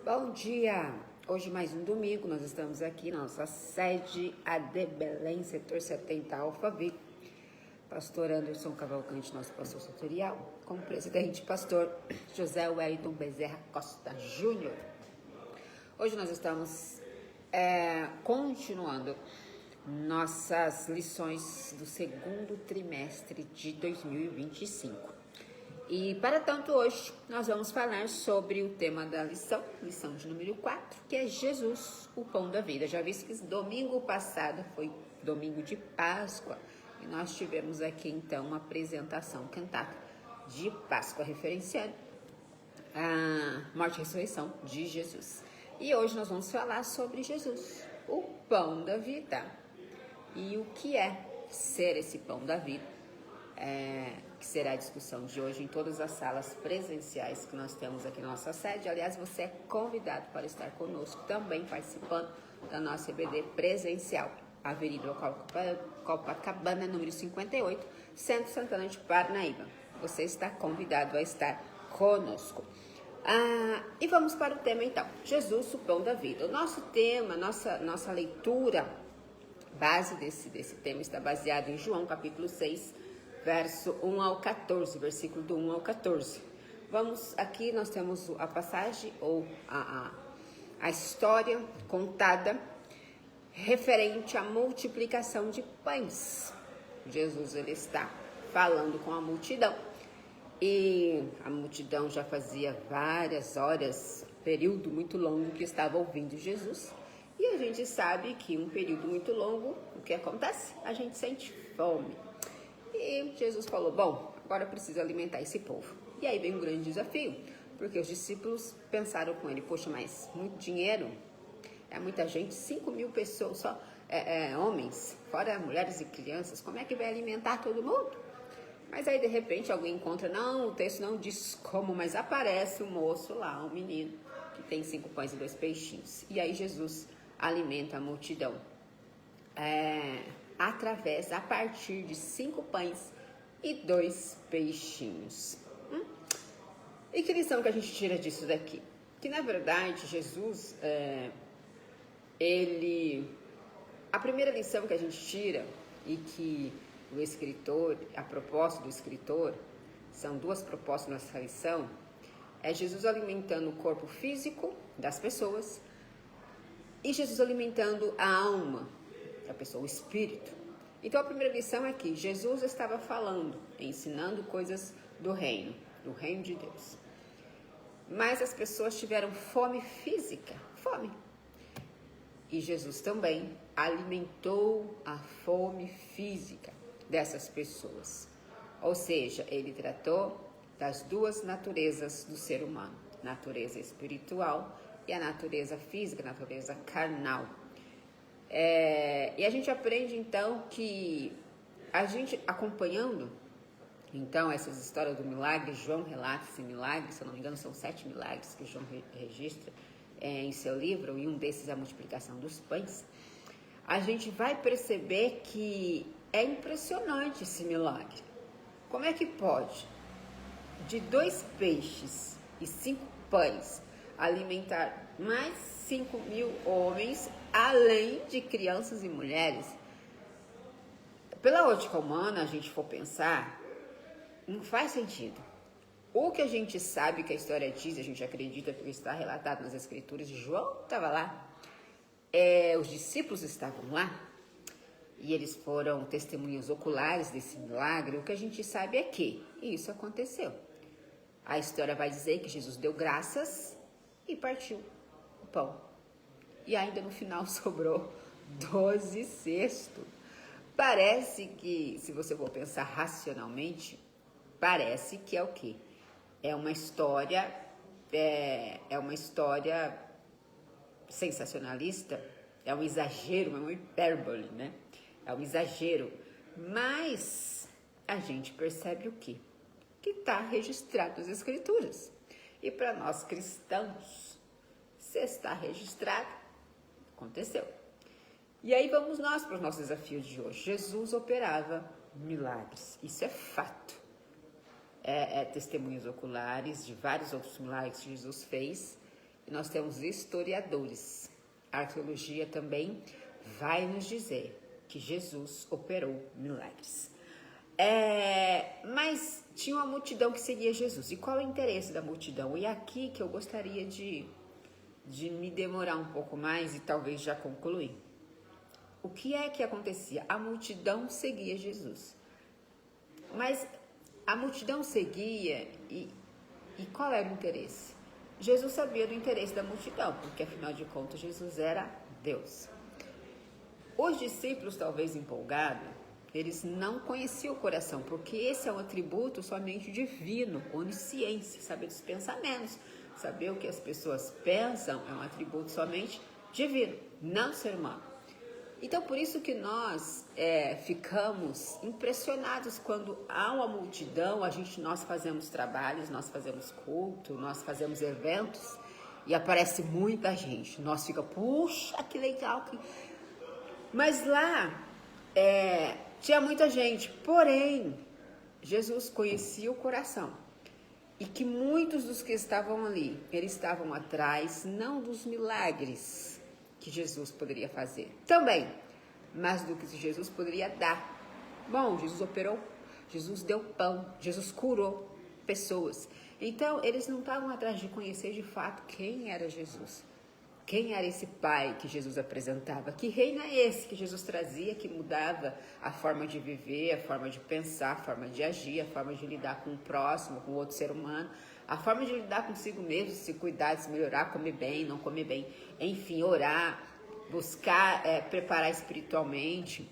Bom dia! Hoje mais um domingo, nós estamos aqui na nossa sede AD Belém, setor 70 Alphaville. Pastor Anderson Cavalcante, nosso pastor setorial, como presidente, pastor José Wellington Bezerra Costa Júnior. Hoje nós estamos continuando nossas lições do segundo trimestre de 2025. E para tanto hoje nós vamos falar sobre o tema da lição de número 4, que é Jesus, o pão da vida. Já visto que domingo passado foi domingo de Páscoa e nós tivemos aqui então uma apresentação cantada de Páscoa, referenciando a morte e ressurreição de Jesus. E hoje nós vamos falar sobre Jesus, o pão da vida, e o que é ser esse pão da vida. Que será a discussão de hoje em todas as salas presenciais que nós temos aqui na nossa sede. Aliás, você é convidado para estar conosco também participando da nossa EBD presencial, Avenida Copacabana, número 58, Centro Santana de Parnaíba. Você está convidado a estar conosco. E vamos para o tema então, Jesus, o pão da vida. O nosso tema, nossa leitura base desse tema está baseado em João capítulo 6, verso 1 ao 14, versículo do 1 ao 14. Aqui nós temos a passagem ou a história contada referente à multiplicação de pães. Jesus ele está falando com a multidão e a multidão já fazia várias horas, período muito longo que estava ouvindo Jesus. E a gente sabe que um período muito longo, o que acontece? A gente sente fome. E Jesus falou, bom, agora preciso alimentar esse povo. E aí vem um grande desafio, porque os discípulos pensaram com ele, poxa, mas muito dinheiro, é muita gente, 5.000 pessoas, só homens, fora mulheres e crianças, como é que vai alimentar todo mundo? Mas aí de repente alguém encontra, não, o texto não diz como, mas aparece um moço lá, um menino, que tem 5 pães e 2 peixinhos. E aí Jesus alimenta a multidão. A partir de 5 pães e 2 peixinhos. E que lição que a gente tira disso daqui? Que na verdade Jesus, a primeira lição que a gente tira e que o escritor, a proposta do escritor, são 2 propostas nessa lição, é Jesus alimentando o corpo físico das pessoas e Jesus alimentando a alma da pessoa, o espírito. Então a primeira lição é que Jesus estava falando, ensinando coisas do reino de Deus. Mas as pessoas tiveram fome física, fome. E Jesus também alimentou a fome física dessas pessoas. Ou seja, ele tratou das 2 naturezas do ser humano, natureza espiritual e a natureza física, a natureza carnal. E a gente aprende então que a gente acompanhando então essas histórias do milagre, João relata esse milagre, se eu não me engano são 7 milagres que João registra em seu livro, e um desses é a multiplicação dos pães. A gente vai perceber que é impressionante esse milagre. Como é que pode de 2 peixes e 5 pães alimentar mais 5.000 homens, além de crianças e mulheres? Pela ótica humana, a gente for pensar, não faz sentido. O que a gente sabe que a história diz, a gente acredita porque está relatado nas escrituras, João estava lá, os discípulos estavam lá, e eles foram testemunhas oculares desse milagre. O que a gente sabe é que isso aconteceu. A história vai dizer que Jesus deu graças e partiu o pão. E ainda no final sobrou 12 cestos. Parece que, se você for pensar racionalmente, parece que é o quê? É uma história sensacionalista, é um exagero, é uma hipérbole, né? É um exagero. Mas a gente percebe o quê? Que está registrado nas escrituras. E para nós cristãos, se está registrado, aconteceu. E aí vamos nós para os nossos desafios de hoje. Jesus operava milagres, isso é fato. Testemunhos oculares de vários outros milagres que Jesus fez. nós temos historiadores. A arqueologia também vai nos dizer que Jesus operou milagres. Mas tinha uma multidão que seguia Jesus. E qual é o interesse da multidão? E é aqui que eu gostaria de me demorar um pouco mais e talvez já concluir. O que é que acontecia? A multidão seguia Jesus. Mas a multidão seguia e qual era o interesse? Jesus sabia do interesse da multidão, porque afinal de contas Jesus era Deus. Os discípulos, talvez empolgados, eles não conheciam o coração, porque esse é um atributo somente divino, onisciência, saber dos pensamentos, saber o que as pessoas pensam é um atributo somente divino, não ser humano. Então, por isso que nós ficamos impressionados quando há uma multidão, nós fazemos trabalhos, nós fazemos culto, nós fazemos eventos e aparece muita gente. Nós ficamos, puxa, que legal. Mas lá tinha muita gente, porém, Jesus conhecia o coração. E que muitos dos que estavam ali, eles estavam atrás, não dos milagres que Jesus poderia fazer também, mas do que Jesus poderia dar. Bom, Jesus operou, Jesus deu pão, Jesus curou pessoas. Então, eles não estavam atrás de conhecer de fato quem era Jesus. Quem era esse pai que Jesus apresentava? Que reino é esse que Jesus trazia, que mudava a forma de viver, a forma de pensar, a forma de agir, a forma de lidar com o próximo, com o outro ser humano, a forma de lidar consigo mesmo, se cuidar, se melhorar, comer bem, não comer bem, enfim, orar, buscar preparar espiritualmente,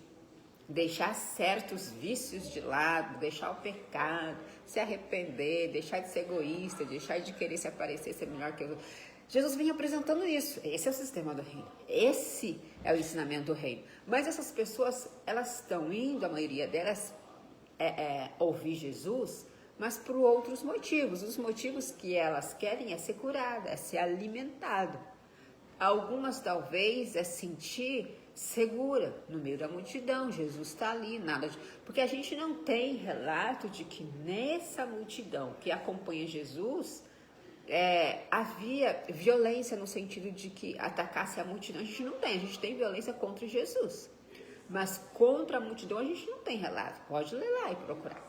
deixar certos vícios de lado, deixar o pecado, se arrepender, deixar de ser egoísta, deixar de querer se aparecer, ser melhor que eu. Jesus vinha apresentando isso. Esse é o sistema do reino. Esse é o ensinamento do reino. Mas essas pessoas, elas estão indo, a maioria delas, ouvir Jesus, mas por outros motivos. Os motivos que elas querem é ser curada, é ser alimentado. Algumas, talvez, é sentir segura no meio da multidão. Jesus está ali, nada de... Porque a gente não tem relato de que nessa multidão que acompanha Jesus... havia violência no sentido de que atacasse a multidão. A gente não tem, a gente tem violência contra Jesus, mas contra a multidão a gente não tem relato. Pode ler lá e procurar.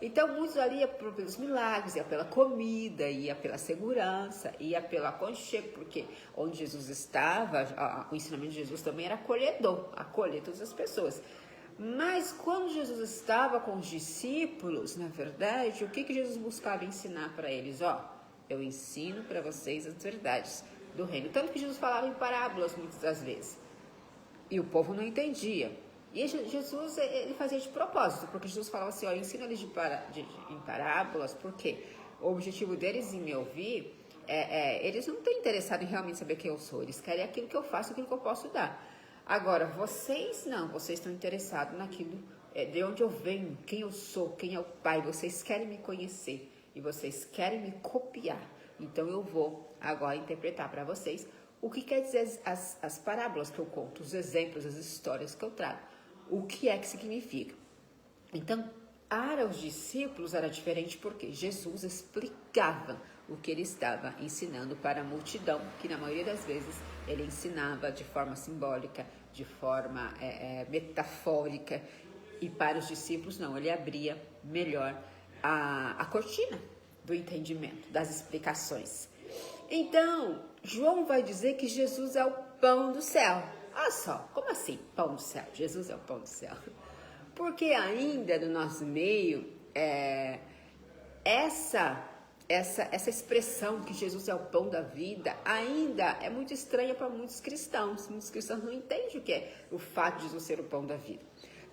Então muitos ali iam pelos milagres, ia pela comida, ia pela segurança, ia pelo aconchego, porque onde Jesus estava, o ensinamento de Jesus também era acolhedor, acolher todas as pessoas. Mas quando Jesus estava com os discípulos, na verdade, o que Jesus buscava ensinar para eles? Eu ensino para vocês as verdades do reino. Tanto que Jesus falava em parábolas muitas das vezes. E o povo não entendia. E Jesus, ele fazia de propósito, porque Jesus falava assim, eu ensino eles em parábolas, porque o objetivo deles em me ouvir, eles não estão interessados em realmente saber quem eu sou. Eles querem aquilo que eu faço, aquilo que eu posso dar. Agora, vocês não, vocês estão interessados naquilo, de onde eu venho, quem eu sou, quem é o Pai. Vocês querem me conhecer. E vocês querem me copiar. Então eu vou agora interpretar para vocês o que quer dizer as parábolas que eu conto, os exemplos, as histórias que eu trago. O que é que significa? Então, para os discípulos era diferente porque Jesus explicava o que ele estava ensinando para a multidão, que na maioria das vezes ele ensinava de forma simbólica, de forma metafórica, e para os discípulos não, ele abria melhor a cortina do entendimento, das explicações. Então, João vai dizer que Jesus é o pão do céu. Olha só, como assim pão do céu? Jesus é o pão do céu. Porque ainda no nosso meio, essa expressão que Jesus é o pão da vida ainda é muito estranha para muitos cristãos. Muitos cristãos não entendem o que é o fato de Jesus ser o pão da vida.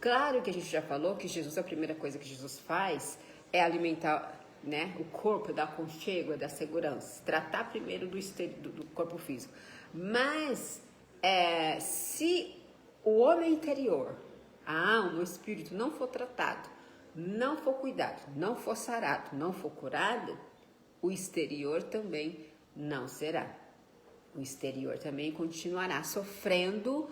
Claro que a gente já falou que Jesus, a primeira coisa que Jesus faz é alimentar, né, o corpo, dar aconchego, dar segurança, tratar primeiro do corpo físico. Mas se o homem interior, a alma, o espírito não for tratado, não for cuidado, não for sarado, não for curado, o exterior também não será. O exterior também continuará sofrendo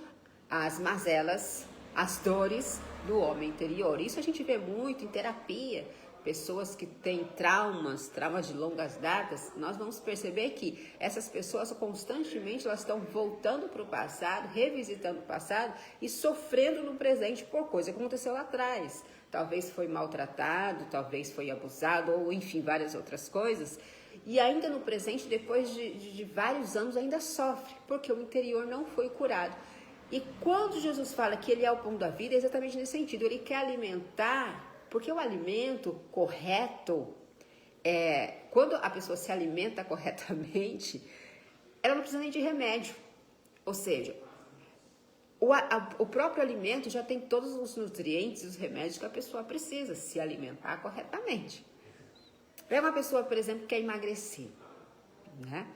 as mazelas, as dores do homem interior. Isso a gente vê muito em terapia, pessoas que têm traumas de longas datas, nós vamos perceber que essas pessoas constantemente elas estão voltando para o passado, revisitando o passado e sofrendo no presente por coisa que aconteceu lá atrás. Talvez foi maltratado, talvez foi abusado, ou enfim, várias outras coisas. E ainda no presente, depois de vários anos, ainda sofre, porque o interior não foi curado. E quando Jesus fala que ele é o pão da vida, é exatamente nesse sentido. Ele quer alimentar, porque o alimento correto, quando a pessoa se alimenta corretamente, ela não precisa nem de remédio. Ou seja, o próprio alimento já tem todos os nutrientes e os remédios que a pessoa precisa se alimentar corretamente. Pega uma pessoa, por exemplo, que quer emagrecer, né?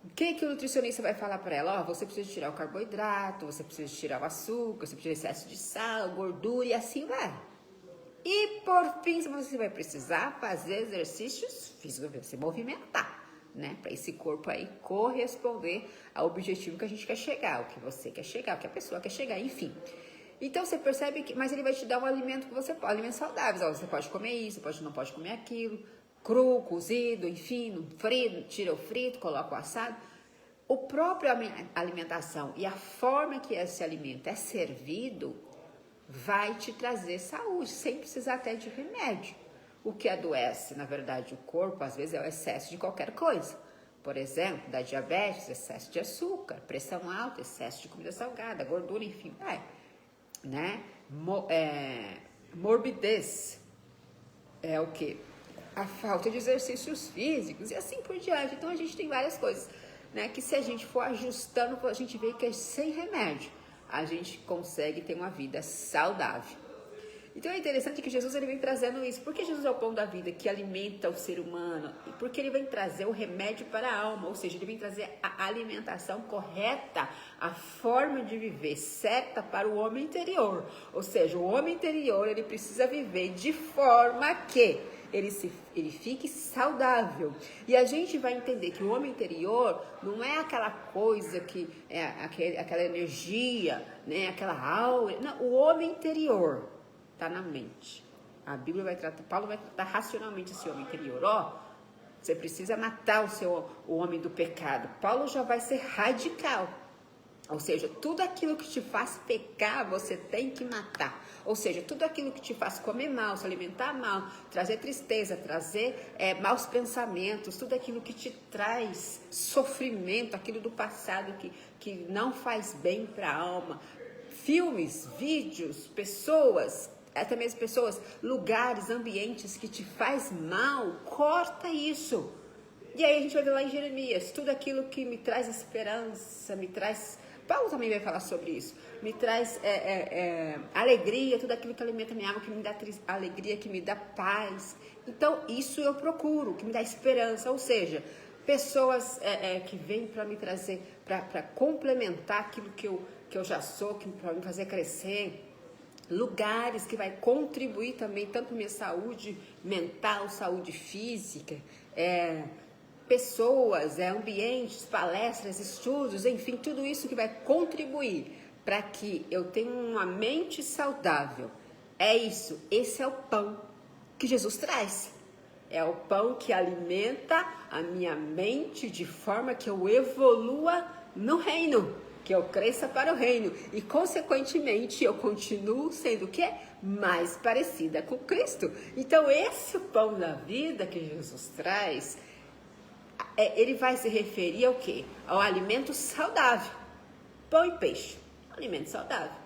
O que o nutricionista vai falar para ela? Você precisa tirar o carboidrato, você precisa tirar o açúcar, você precisa de excesso de sal, gordura e assim vai. E por fim, você vai precisar fazer exercícios físicos, se movimentar, né? Para esse corpo aí corresponder ao objetivo que a gente quer chegar, o que você quer chegar, o que a pessoa quer chegar, enfim. Então você percebe que, mas ele vai te dar um alimento que você pode, alimentos saudáveis. Você pode comer isso, não pode comer aquilo. Cru, cozido, enfim, frito, tira o frito, coloca o assado. O próprio alimentação e a forma que esse alimento é servido vai te trazer saúde, sem precisar até de remédio. O que adoece, na verdade, o corpo, às vezes, é o excesso de qualquer coisa. Por exemplo, da diabetes, excesso de açúcar, pressão alta, excesso de comida salgada, gordura, enfim, né? Morbidez é o quê? A falta de exercícios físicos e assim por diante. Então, a gente tem várias coisas, né? Que se a gente for ajustando, a gente vê que sem remédio a gente consegue ter uma vida saudável. Então, é interessante que Jesus ele vem trazendo isso. Porque Jesus é o pão da vida que alimenta o ser humano? E porque ele vem trazer o remédio para a alma. Ou seja, ele vem trazer a alimentação correta, a forma de viver certa para o homem interior. Ou seja, o homem interior ele precisa viver de forma que ele fique saudável. E a gente vai entender que o homem interior não é aquela coisa que é aquela energia, né? Aquela aura. Não, o homem interior está na mente. A Bíblia vai tratar, Paulo vai tratar racionalmente esse homem interior. Você precisa matar o homem do pecado. Paulo já vai ser radical. Ou seja, tudo aquilo que te faz pecar, você tem que matar. Ou seja, tudo aquilo que te faz comer mal, se alimentar mal, trazer tristeza, trazer maus pensamentos, tudo aquilo que te traz sofrimento, aquilo do passado que não faz bem para a alma. Filmes, vídeos, pessoas, até mesmo pessoas, lugares, ambientes que te faz mal, corta isso. E aí a gente vai ver lá em Jeremias, tudo aquilo que me traz esperança, me traz... Paulo também vai falar sobre isso. Me traz alegria, tudo aquilo que alimenta minha alma, que me dá alegria, que me dá paz. Então, isso eu procuro, que me dá esperança. Ou seja, pessoas que vêm para me trazer, para complementar aquilo que eu já sou, para me fazer crescer. Lugares que vai contribuir também, tanto minha saúde mental, saúde física, pessoas, ambientes, palestras, estudos, enfim, tudo isso que vai contribuir para que eu tenha uma mente saudável. É isso, esse é o pão que Jesus traz. É o pão que alimenta a minha mente de forma que eu evolua no reino, que eu cresça para o reino e, consequentemente, eu continuo sendo o quê? Mais parecida com Cristo. Então, esse pão da vida que Jesus traz, ele vai se referir ao quê? Ao alimento saudável. Pão e peixe, alimento saudável,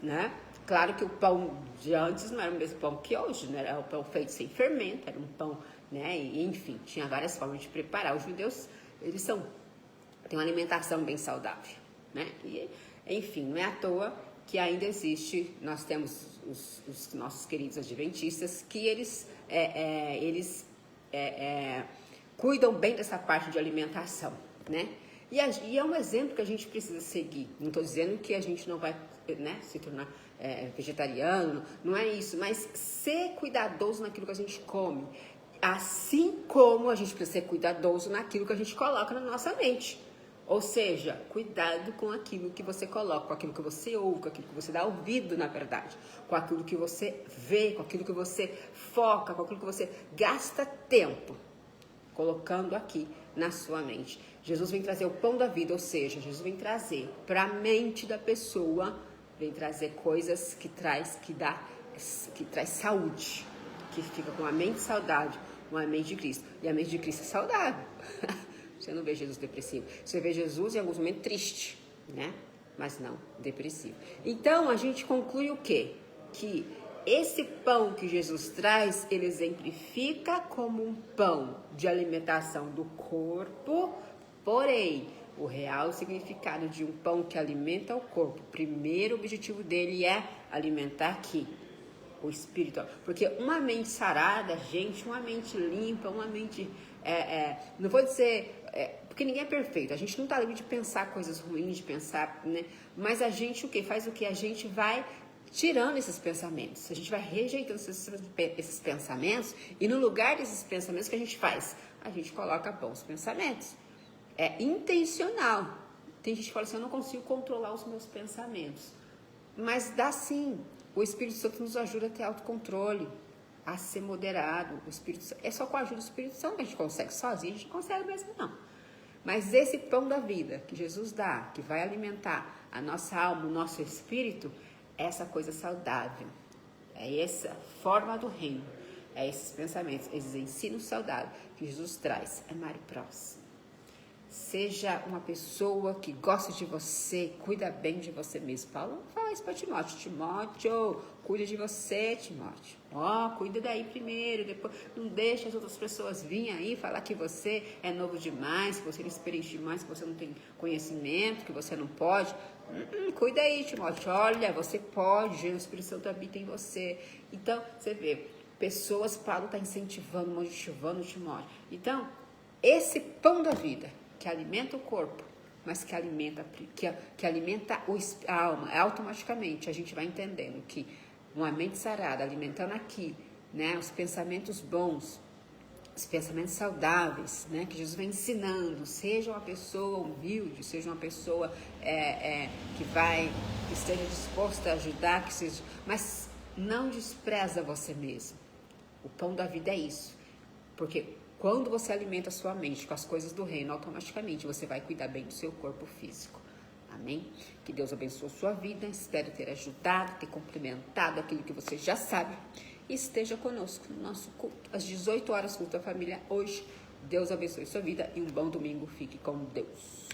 né? Claro que o pão de antes não era o mesmo pão que hoje, né? Era o pão feito sem fermento, era um pão, né? E, enfim, tinha várias formas de preparar. Os judeus, eles têm uma alimentação bem saudável, né? E, enfim, não é à toa que ainda existe, nós temos os nossos queridos adventistas, que eles cuidam bem dessa parte de alimentação, né? E é um exemplo que a gente precisa seguir. Não estou dizendo que a gente não vai, né, se tornar vegetariano, não é isso, mas ser cuidadoso naquilo que a gente come, assim como a gente precisa ser cuidadoso naquilo que a gente coloca na nossa mente. Ou seja, cuidado com aquilo que você coloca, com aquilo que você ouve, com aquilo que você dá ouvido, na verdade, com aquilo que você vê, com aquilo que você foca, com aquilo que você gasta tempo colocando aqui na sua mente. Jesus vem trazer o pão da vida, ou seja, Jesus vem trazer para a mente da pessoa, vem trazer coisas que traz saúde, que fica com a mente saudável, com a mente de Cristo. E a mente de Cristo é saudável. Você não vê Jesus depressivo. Você vê Jesus em alguns momentos triste, né? Mas não depressivo. Então, a gente conclui o quê? Que esse pão que Jesus traz, ele exemplifica como um pão de alimentação do corpo, porém, o real significado de um pão que alimenta o corpo, o primeiro objetivo dele é alimentar aqui o espírito. Porque uma mente sarada, gente, uma mente limpa, uma mente... não vou dizer... porque ninguém é perfeito, a gente não está livre de pensar coisas ruins, de pensar, né? Mas a gente o que? Faz o que? A gente vai tirando esses pensamentos, a gente vai rejeitando esses pensamentos e no lugar desses pensamentos que a gente faz? A gente coloca bons pensamentos. É intencional. Tem gente que fala assim, eu não consigo controlar os meus pensamentos. Mas dá sim. O Espírito Santo nos ajuda a ter autocontrole, a ser moderado. É só com a ajuda do Espírito Santo que a gente consegue. Sozinho a gente não consegue mesmo não. Mas esse pão da vida que Jesus dá, que vai alimentar a nossa alma, o nosso espírito, é essa coisa saudável. É essa forma do reino. É esses pensamentos, esses ensinos saudáveis que Jesus traz. Amar o próximo. Seja uma pessoa que gosta de você, cuida bem de você mesmo. Paulo fala isso para Timóteo. Timóteo, cuida de você, Timóteo. Cuida daí primeiro, depois não deixa as outras pessoas virem aí falar que você é novo demais, que você é experiente demais, que você não tem conhecimento, que você não pode. Cuida aí, Timóteo. Olha, você pode, o Espírito Santo habita em você. Então, você vê, pessoas, Paulo está incentivando, motivando Timóteo. Então, esse pão da vida, que alimenta o corpo, mas que alimenta a alma, automaticamente a gente vai entendendo que uma mente sarada, alimentando aqui, né, os pensamentos bons, os pensamentos saudáveis, né, que Jesus vem ensinando, seja uma pessoa humilde, seja uma pessoa que esteja disposta a ajudar, mas não despreza você mesmo. O pão da vida é isso, porque quando você alimenta a sua mente com as coisas do reino, automaticamente você vai cuidar bem do seu corpo físico. Amém? Que Deus abençoe a sua vida. Espero ter ajudado, ter complementado aquilo que você já sabe. E esteja conosco no nosso culto, às 18 horas, culto da família hoje. Deus abençoe a sua vida e um bom domingo. Fique com Deus.